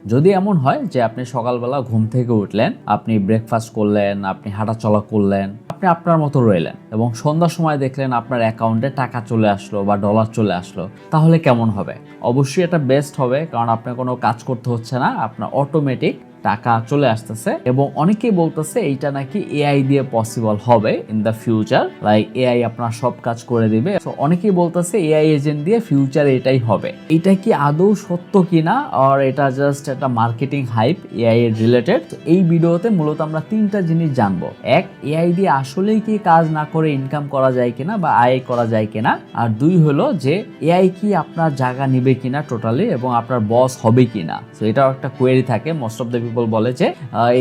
যদি এমন হয় যে আপনি সকালবেলা ঘুম থেকে উঠলেন, আপনি ব্রেকফাস্ট করলেন, আপনি হাঁটাচলা করলেন, আপনি আপনার মতো রইলেন এবং সন্ধ্যার সময় দেখলেন আপনার অ্যাকাউন্টে টাকা চলে আসলো বা ডলার চলে আসলো, তাহলে কেমন হবে? অবশ্যই এটা বেস্ট হবে, কারণ আপনার কোনো কাজ করতে হচ্ছে না, আপনার অটোমেটিক টাকা চলে আসতেছে। এবং অনেকেই বলতেছে এইটা নাকি এআই দিয়ে পসিবল হবে in the future, like AI আপনার সব কাজ করে দিবে। তো অনেকেই বলতেছে এআই এজেন্ট দিয়ে ফিউচারে এটাই হবে। এটা কি আদৌ সত্য কিনা, আর এটা জাস্ট একটা মার্কেটিং হাইপ এআই এর রিলেটেড? এই ভিডিওতে মূলত আমরা তিনটা জিনিস জানবো। এক, এআই দিয়ে আসলেই কি কাজ না করে ইনকাম করা যায় কিনা বা আয় করা যায় কিনা। আর দুই হলো যে এআই কি আপনার জায়গা নিবে কিনা টোটালি, এবং আপনার বস হবে কিনা। তো এটাও একটা কোয়েরি থাকে। মোস্ট অফ দ্য পিপল বলে যে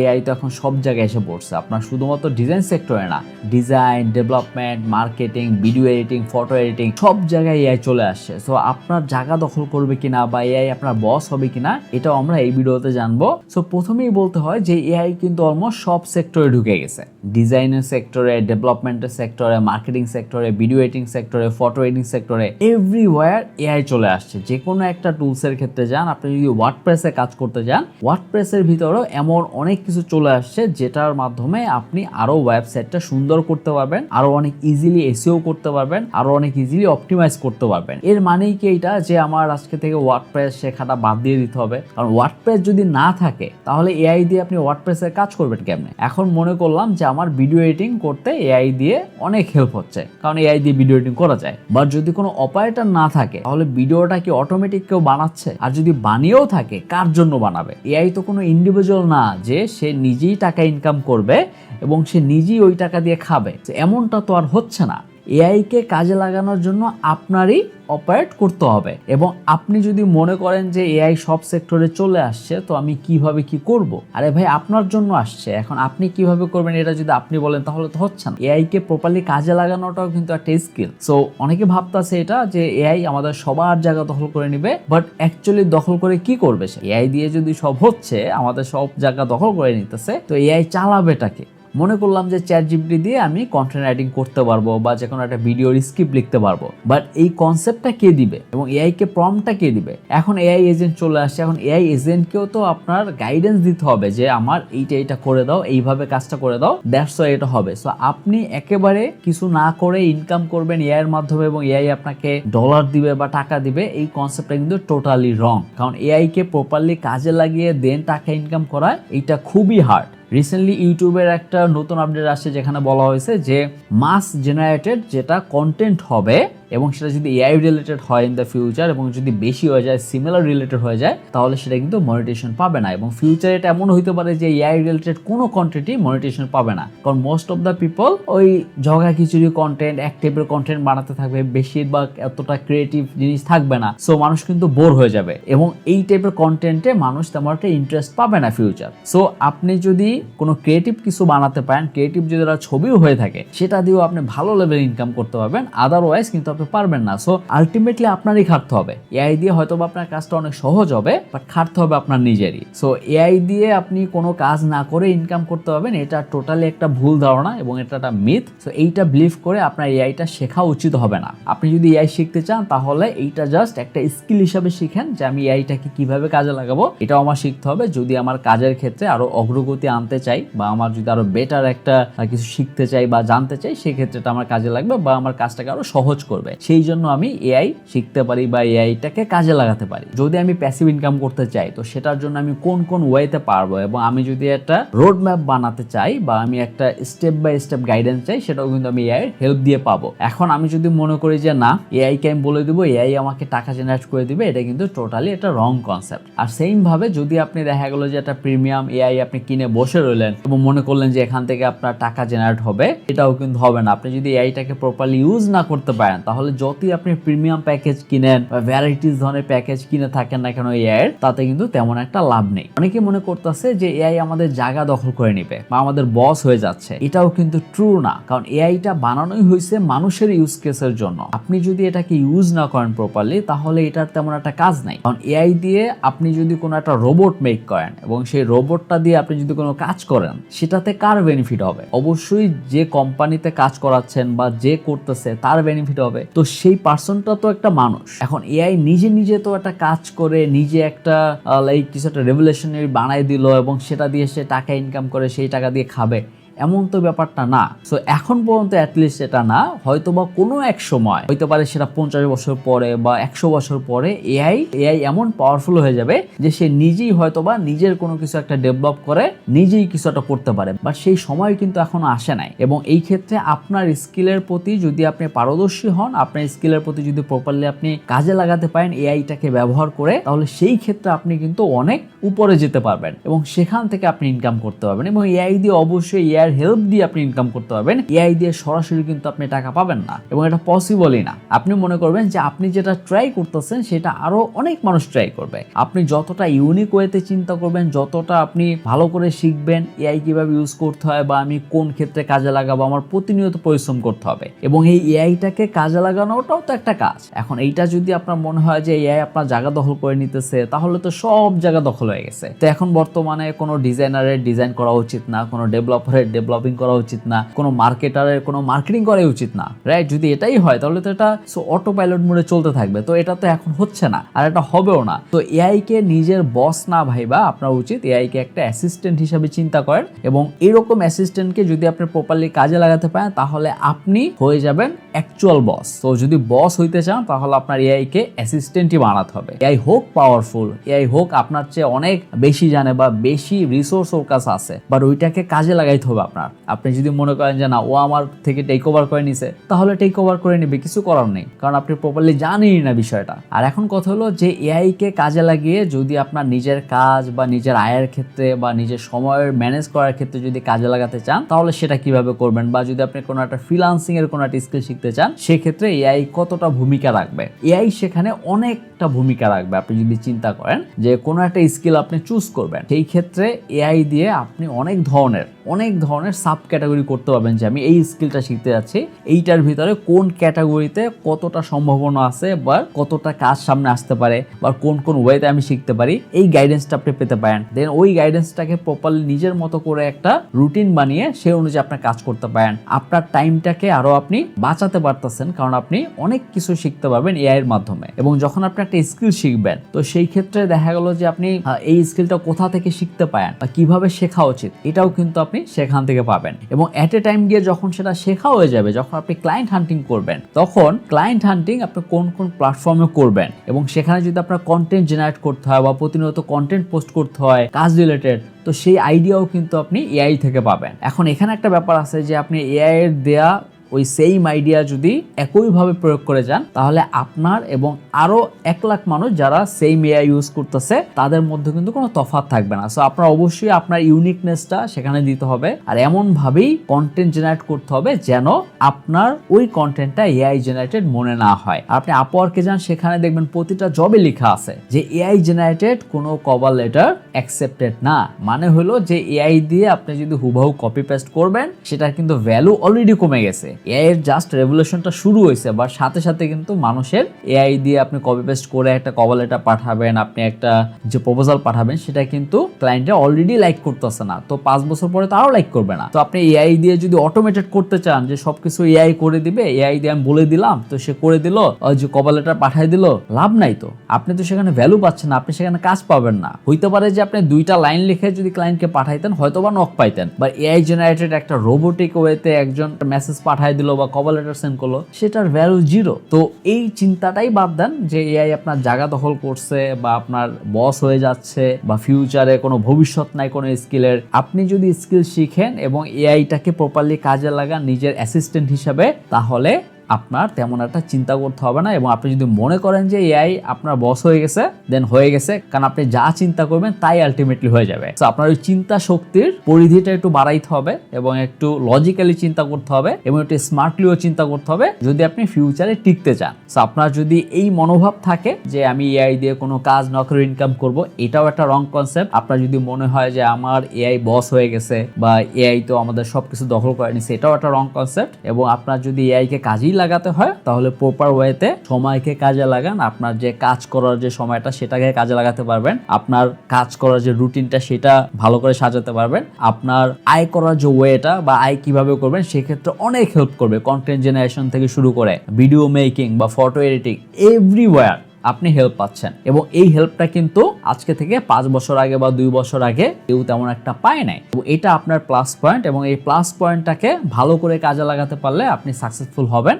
এআই তো এখন সব জায়গায় এসে পড়ছে, আপনার শুধুমাত্র ডিজাইন সেক্টরে না, design, development, marketing, video editing, photo editing, সব জায়গায় এআই চলে আসছে। সো আপনার জায়গা দখল করবে কিনা বা এআই আপনার বস হবে কিনা, এটাও আমরা এই ভিডিওতে জানবো। সো প্রথমেই বলতে হয় যে এআই কিন্তু অলমোস্ট সব সেক্টরে ঢুকে গেছে। ডিজাইনের সেক্টরে, ডেভেলপমেন্টের সেক্টরে, মার্কেটিং সেক্টরে, ভিডিও এডিটিং সেক্টরে, ফটো এডিটিং সেক্টরে, এভরিওয়্যার এআই চলে আসছে। যে কোনো একটা টুলসের ক্ষেত্রে যান, আপনি যদি ওয়ার্ডপ্রেসে কাজ করতে যান, ওয়ার্ডপ্রেসের ভিতরেও এমন অনেক কিছু চলে আসছে যেটার মাধ্যমে আপনি আরো ওয়েবসাইটটা সুন্দর করতে পারবেন, আরো অনেক ইজিলি এসইও করতে পারবেন, আরো অনেক ইজিলি অপটিমাইজ করতে পারবেন। এর মানেই কি এটা যে আমার আজকে থেকে ওয়ার্ডপ্রেস শেখাটা বাদ দিয়ে দিতে হবে? কারণ ওয়ার্ডপ্রেস যদি না থাকে তাহলে এআই দিয়ে আপনি ওয়ার্ডপ্রেসের কাজ করবেন কেমনে? এখন মনে করলাম যে আমার ভিডিও এডিটিং করতে এআই দিয়ে অনেক হেল্প হচ্ছে, কারণ এআই দিয়ে ভিডিও এডিটিং করা যায়। বাট যদি কোনো অপারেটর না থাকে তাহলে ভিডিওটা কি অটোমেটিক কেউ বানাচ্ছে? আর যদি বানিয়েও থাকে, কার জন্য বানাবে? এআই তো কোনো ইন্ডিভিজুয়াল না যে সে নিজেই টাকা ইনকাম করবে এবং সে নিজেই ওই টাকা দিয়ে খাবে। এমনটা তো আর হচ্ছে না। এআইকে কাজে লাগানোর জন্য আপনারই অপারেট করতে হবে। এবং আপনি যদি মনে করেন যে এআই সব সেক্টরে চলে আসছে, তো আমি কিভাবে কি করব? আরে ভাই, আপনার জন্য আসছে, এখন আপনি কিভাবে করবেন এটা যদি আপনি বলেন তাহলে তো হচ্ছে না। এআই কে প্রপারলি কাজে লাগানোটাও কিন্তু একটা স্কিল। সো অনেকে ভাবতেছে এটা যে এআই আমাদের সবার জায়গা দখল করে নিবে, বাট অ্যাকচুয়ালি দখল করে কি করবে সে? এআই দিয়ে যদি সব হচ্ছে, আমাদের সব জায়গা দখল করে নিতেছে, তো এআই চালাবেটাকে? মনে করলাম যে চ্যাটজিপিটি দিয়ে আমি কন্টেন্ট রাইটিং করতে পারবো বা যে কোনো একটা ভিডিওর স্ক্রিপ্ট লিখতে পারবো, বাট এই কনসেপ্টটা কে দিবে এবং এআই কে প্রম্পটটা কে দিবে? এখন এআই এজেন্ট চলে আসছে। এখন এআই এজেন্টকেও তো আপনার গাইডেন্স দিতে হবে যে আমার এইটা করে দাও, এইভাবে কাজটা করে দাও, দ্যাটস ওয়াই এটা হবে। সো আপনি একেবারে কিছু না করে ইনকাম করবেন এআই এর মাধ্যমে এবং এআই আপনাকে ডলার দিবে বা টাকা দিবে, এই কনসেপ্টটা কিন্তু টোটালি রং। কারণ এআই কে প্রপারলি কাজে লাগিয়ে দেন টাকা ইনকাম করা, এটা খুবই হার্ড। রিসেন্টলি ইউটিউবের একটা নতুন আপডেট আসছে যেখানে বলা হয়েছে যে মাস জেনারেটেড যেটা কন্টেন্ট হবে এবং সেটা যদি এআই রিলেটেড হয় ইন দ্য ফিউচার, এবং যদি বেশি হয়ে যায়, সিমিলার রিলেটেড হয়ে যায়, তাহলে সেটা কিন্তু মনিটাইজেশন পাবে না। এবং ফিউচারে এটা এমন হইতে পারে যে এআই রিলেটেড কোনো কন্টেন্টই মনিটাইজেশন পাবে না, কারণ মোস্ট অফ দ্য পিপল ওই ঝগড়া খিচুড়ি কন্টেন্ট, এক টাইপের কন্টেন্ট বানাতে থাকবে, বেশিরভাগ এতটা ক্রিয়েটিভ জিনিস থাকবে না। সো মানুষ কিন্তু বোর হয়ে যাবে এবং এই টাইপের কন্টেন্টে মানুষ তেমন একটা ইন্টারেস্ট পাবে না ফিউচার। সো আপনি যদি কোনো ক্রিয়েটিভ কিছু বানাতে পারেন, ক্রিয়েটিভ যদি ছবিও হয়ে থাকে, সেটা দিয়েও আপনি ভালো লেভেল ইনকাম করতে পারবেন। আদারওয়াইজ কিন্তু আপনি পারবেন না। সো আলটিমেটলি আপনারই খাটতে হবে। এআই দিয়ে হয়তো আপনার কাজটা অনেক সহজ হবে, বাট খাটতে হবে আপনার নিজেরই। সো এআই দিয়ে আপনি কোনো কাজ না করে ইনকাম করতে পারবেন, এটা টোটালি একটা ভুল ধারণা এবং এটা একটা মিথ। সো এইটা বিলিভ করে আপনার এআইটা শেখা উচিত হবে না। আপনি যদি এআই শিখতে চান তাহলে এইটা জাস্ট একটা স্কিল হিসাবে শিখেন যে আমি এআইটাকে কিভাবে কাজে লাগাবো, এটাও আমার শিখতে হবে যদি আমার কাজের ক্ষেত্রে আরো অগ্রগতি আনতে চাই বা আমার যদি আরো বেটার একটা কিছু শিখতে চাই বা জানতে চাই, সেই ক্ষেত্রে এটা আমার কাজে লাগবে বা আমার কাজটাকে আরো সহজ করবে। সেই জন্য আমি এআই শিখতে পারি বা এআইটাকে কাজে লাগাতে পারি। যদি আমি প্যাসিভ ইনকাম করতে চাই, তো সেটার জন্য আমি কোন কোন ওয়েতে পারবো, এবং আমি যদি একটা রোড ম্যাপ বানাতে চাই বা আমি একটা স্টেপ বাই স্টেপ গাইডেন্স চাই, সেটাও কিন্তু আমি এআই হেল্প দিয়ে পাবো। এখন আমি যদি মনে করি যে না, এআই কে আমি বলে দিব এআই আমাকে টাকা জেনারেট করে দিবে, এটা কিন্তু টোটালি একটা রং কনসেপ্ট। আর সেম ভাবে যদি আপনি দেখা গেল যে একটা প্রিমিয়াম এআই আপনি কিনে বসে রইলেন এবং মনে করলেন যে এখান থেকে আপনার টাকা জেনারেট হবে, এটাও কিন্তু হবে না। আপনি যদি এআইটাকে প্রপারলি ইউজ না করতে পারেন, তাহলে যতই আপনি প্রিমিয়াম প্যাকেজ কিনেন বা ভ্যারাইটিস ধরনের প্যাকেজ কিনে থাকেন না কেন এআই এর, তাতে কিন্তু তেমন একটা লাভ নেই। অনেকে মনে করতেছে যে এআই আমাদের জায়গা দখল করে নিবে বা আমাদের বস হয়ে যাচ্ছে, এটাও কিন্তু ট্রু না। কারণ এআইটা বানানোই হয়েছে মানুষের ইউজ কেসের জন্য। আপনি যদি এটাকে ইউজ না করেন প্রপারলি, তাহলে এটার তেমন একটা কাজ নাই। কারণ এআই দিয়ে আপনি যদি কোনো একটা রোবট মেক করেন এবং সেই রোবটটা দিয়ে আপনি যদি কোনো কাজ করেন, সেটাতে কার বেনিফিট হবে? অবশ্যই যে কোম্পানিতে কাজ করাচ্ছেন বা যে করতেছে তার বেনিফিট হবে। তো সেই পার্সনটা তো একটা মানুষ। এখন এআই নিজে নিজে তো একটা কাজ করে নিজে একটা লাইক কিছু একটা রেভলিউশনারি বানাই দিল এবং সেটা দিয়ে সে টাকা ইনকাম করে সেই টাকা দিয়ে খাবে, এমন তো ব্যাপারটা না। সো এখন পর্যন্ত অ্যাটলিস্ট এটা না, হয়তো বা কোনো এক সময় হইতে পারে সেটা 50 বছর পরে বা 100 বছর পরে এআই এমন পাওয়ারফুল হয়ে যাবে যে সে নিজেই হয়তো বা নিজের কোনো কিছু একটা ডেভেলপ করে নিজেই কিছু একটা করতে পারে, বাট সেই সময় কিন্তু এখনো আসে নাই। এবং এই ক্ষেত্রে আপনার স্কিলের প্রতি যদি আপনি পারদর্শী হন, আপনার স্কিলের প্রতি যদি প্রপারলি আপনি কাজে লাগাতে পারেন এআইটাকে ব্যবহার করে, তাহলে সেই ক্ষেত্রে আপনি কিন্তু অনেক উপরে যেতে পারবেন এবং সেখান থেকে আপনি ইনকাম করতে পারবেন। এবং এআই দিয়ে অবশ্যই এআই হেল্প দিয়ে আপনি ইনকাম করতে পারবেন, এআই দিয়ে সরাসরি কিন্তু আপনি টাকা পাবেন না এবং এটা পসিবলই না। আপনি মনে করবেন যে আপনি যেটা ট্রাই করতেছেন সেটা আরো অনেক মানুষ ট্রাই করবে। আপনি যতটা ইউনিক ওয়েতে চিন্তা করবেন, যতটা আপনি ভালো করে শিখবেন এআই কিভাবে ইউজ করতে হয় বা আমি কোন ক্ষেত্রে কাজে লাগাবো, আমার প্রতিনিয়ত পরিশ্রম করতে হবে এবং এই এআইটাকে কাজে লাগানোটাও তো একটা কাজ। এখন এইটা যদি আপনার মনে হয় যে এআই আপনার জায়গা দখল করে নিতেছে, তাহলে তো সব জায়গা দখল হয়ে গেছে। তো এখন বর্তমানে কোনো ডিজাইনারের ডিজাইন করা উচিত না, কোনো ডেভেলপারের ডেভেলপিং করা উচিত না, কোনো মার্কেটারের কোনো মার্কেটিং করা উচিত না, রাইট? যদি এটাই হয় তাহলে তো এটা অটো পাইলট মোডে চলতে থাকবে। তো এটা তো এখন হচ্ছে না আর এটা হবেও না। তো এআই কে নিজের বস না ভাইবা আপনার উচিত এআই কে একটা অ্যাসিস্ট্যান্ট হিসেবে চিন্তা করেন এবং এরকম অ্যাসিস্ট্যান্টকে যদি আপনি প্রপারলি কাজে লাগাতে পারেন তাহলে আপনি হয়ে যাবেন অ্যাকচুয়াল বস। তো যদি বস হইতে চান তাহলে আপনার এআই কে অ্যাসিস্ট্যান্টই বানাতে হবে। এআই হোক পাওয়ারফুল, এআই হোক আপনার চেয়ে অনেক বেশি জানে বা বেশি রিসোর্স ওর কাছে আছে, বাট ওইটাকে কাজে লাগাইতে হবে আপনার। আপনি যদি মনে করেন যে না ও আমার থেকে টেক ওভার করে নিছে, তাহলে টেক ওভার করে নেবে, কিছু করার নেই, কারণ আপনি প্রপারলি জানেনই না বিষয়টা। আর এখন কথা হলো যে এআই কে কাজে লাগিয়ে যদি আপনার নিজের কাজ বা নিজের আয়ের ক্ষেত্রে বা নিজের সময়ের ম্যানেজ করার ক্ষেত্রে যদি কাজে লাগাতে চান তাহলে সেটা কিভাবে করবেন, বা যদি আপনি কোনো একটা ফ্রিল্যান্সিং এর কোনো একটা স্কিল শিখতে চান সেক্ষেত্রে এআই কতটা ভূমিকা রাখবে। এআই সেখানে অনেকটা ভূমিকা রাখবে। আপনি যদি চিন্তা করেন যে কোনো একটা স্কিল আপনি চুজ করবেন, সেই ক্ষেত্রে এআই দিয়ে আপনি অনেক ধরনের সাব ক্যাটাগরি করতে পারবেন যে আমি এই স্কিলটা শিখতে যাচ্ছি, এইটার ভিতরে কোন ক্যাটাগরিতে কতটা সম্ভাবনা আছে বা কতটা কাজ সামনে আসতে পারে বা কোন কোন ওয়েতে আমি শিখতে পারি, এই গাইডেন্সটা আপনি পেতে পারেন। দেন ওই গাইডেন্সটাকে প্রপারলি নিজের মতো করে একটা রুটিন বানিয়ে সেই অনুযায়ী আপনার কাজ করতে পারেন। আপনার টাইমটাকে আরো আপনি বাঁচাতে পারতেছেন, কারণ আপনি অনেক কিছু শিখতে পারবেন এআই এর মাধ্যমে। এবং যখন আপনি একটা স্কিল শিখবেন তো সেই ক্ষেত্রে দেখা গেল যে আপনি এই স্কিলটা কোথা থেকে শিখতে পারেন বা কিভাবে শেখা উচিত এটাও কিন্তু আপনি সেখান থেকে পাবেন। এবং এট এ টাইম গিয়ে যখন সেটা শেখা হয়ে যাবে, যখন আপনি ক্লায়েন্ট হান্টিং করবেন, তখন ক্লায়েন্ট হান্টিং আপনি কোন কোন প্ল্যাটফর্মে করবেন এবং সেখানে যদি আপনার কন্টেন্ট জেনারেট করতে হয় বা প্রতিনিয়ত কন্টেন্ট পোস্ট করতে হয় কাজ রিলেটেড, তো সেই আইডিয়াও কিন্তু আপনি এআই থেকে পাবেন। এখন এখানে একটা ব্যাপার আছে যে আপনি এআই এর দেয়া ওই সেম আইডিয়া যদি একইভাবে প্রয়োগ করে যান তাহলে আপনার এবং আরো 1 লাখ মানুষ যারা সেম এআই ইউজ করতেছে তাদের মধ্যে কিন্তু কোনো তফাৎ থাকবে না। সো আপনার অবশ্যই আপনার ইউনিকনেসটা সেখানে দিতে হবে আর এমন ভাবেই কন্টেন্ট জেনারেট করতে হবে যেন আপনার ওই কন্টেন্টটা এআই জেনারেটেড মনে না হয়। আপনি আপওয়ার্কে যান, সেখানে দেখবেন প্রতিটা জবে লেখা আছে যে এআই জেনারেটেড কোনো কভার লেটার অ্যাকসেপ্টেড না। মানে হলো যে এআই দিয়ে আপনি যদি হুবহু কপি পেস্ট করবেন সেটার কিন্তু ভ্যালু অলরেডি কমে গেছে। এআই এর জাস্ট রেভলিউশনটা শুরু হয়েছে, বা সাথে সাথে কিন্তু মানুষের এআই দিয়ে আপনি কপি পেস্ট করে একটা কভার লেটার পাঠাবেন, আপনি একটা যে প্রপোজাল পাঠাবেন সেটা কিন্তু ক্লায়েন্টে অলরেডি লাইক করতেছে না, তো 5 বছর পরে তো আরো লাইক করবে না। তো আপনি এআই দিয়ে যদি অটোমেটেড করতে চান যে সবকিছু এআই করে দিবে, এআই দিয়ে আমি বলে দিলাম তো সে করে দিল, যে কভার লেটার পাঠিয়ে দিল, লাভ নাই। তো আপনি তো সেখানে ভ্যালু পাচ্ছেন না, আপনি সেখানে কাজ পাবেন না। হইতে পারে যে আপনি 2টা লাইন লিখে যদি ক্লায়েন্টকে পাঠাইতেন হয়তো বা নক পাইতেন, বা এআই জেনারেটেড একটা রোবোটিক ওয়েতে একজন মেসেজ পাঠাই দিল বা কভার লেটার সেন্ড করলো, সেটার ভ্যালু 0। তো এই চিন্তাটাই বাদ দেন যে এআই আপনার জায়গা দখল করছে বা আপনার বস হয়ে যাচ্ছে বা ফিউচারে কোনো ভবিষ্যৎ নাই কোনো স্কিলের। আপনি যদি স্কিল শিখেন এবং এআইটাকে প্রপারলি কাজে লাগান নিজের অ্যাসিস্ট্যান্ট হিসাবে, তাহলে আপনার তেমন একটা চিন্তা করতে হবে না। এবং আপনি যদি মনে করেন যে এআই আপনার বস হয়ে গেছে, দেন হয়ে গেছে, কারণ আপনি যা চিন্তা করবেন তাই আলটিমেটলি হয়ে যাবে। তো আপনার ওই চিন্তা শক্তির পরিধিটা একটু বাড়াইতে হবে এবং একটু লজিক্যালি চিন্তা করতে হবে এবং একটু স্মার্টলিও চিন্তা করতে হবে যদি আপনি ফিউচারে টিকতে চান। তো আপনার যদি এই মনোভাব থাকে যে আমি এআই দিয়ে কোনো কাজ না করে ইনকাম করব, এটাও একটা রং কনসেপ্ট। আপনার যদি মনে হয় যে আমার এআই বস হয়ে গেছে বা এআই তো আমাদের সবকিছু দখল করে নিছে, এটাও একটা রং কনসেপ্ট। এবং আপনার যদি এআই কে কাজেই লাগাতে হয় তাহলে প্রপার ওয়েতে সময়কে কাজে লাগান। আপনার যে কাজ করার যে সময়টা সেটাকে কাজে লাগাতে পারবেন, আপনার কাজ করার যে রুটিনটা সেটা ভালো করে সাজাতে পারবেন, আপনার আয় করার যে ওয়েটা বা আয় কিভাবে করবেন সেক্ষেত্রে অনেক হেল্প করবে। কন্টেন্ট জেনারেশন থেকে শুরু করে ভিডিও মেকিং বা ফটো এডিটিং এভরিওয়্যার আপনি হেল্প পাচ্ছেন। এবং এই হেল্পটা কিন্তু আজকে থেকে 5 বছর আগে বা 2 বছর আগে কেউ তেমন একটা পায় নাই। এবং এটা আপনার প্লাস পয়েন্ট, এবং এই প্লাস পয়েন্টটাকে ভালো করে কাজে লাগাতে পারলে আপনি সাকসেসফুল হবেন।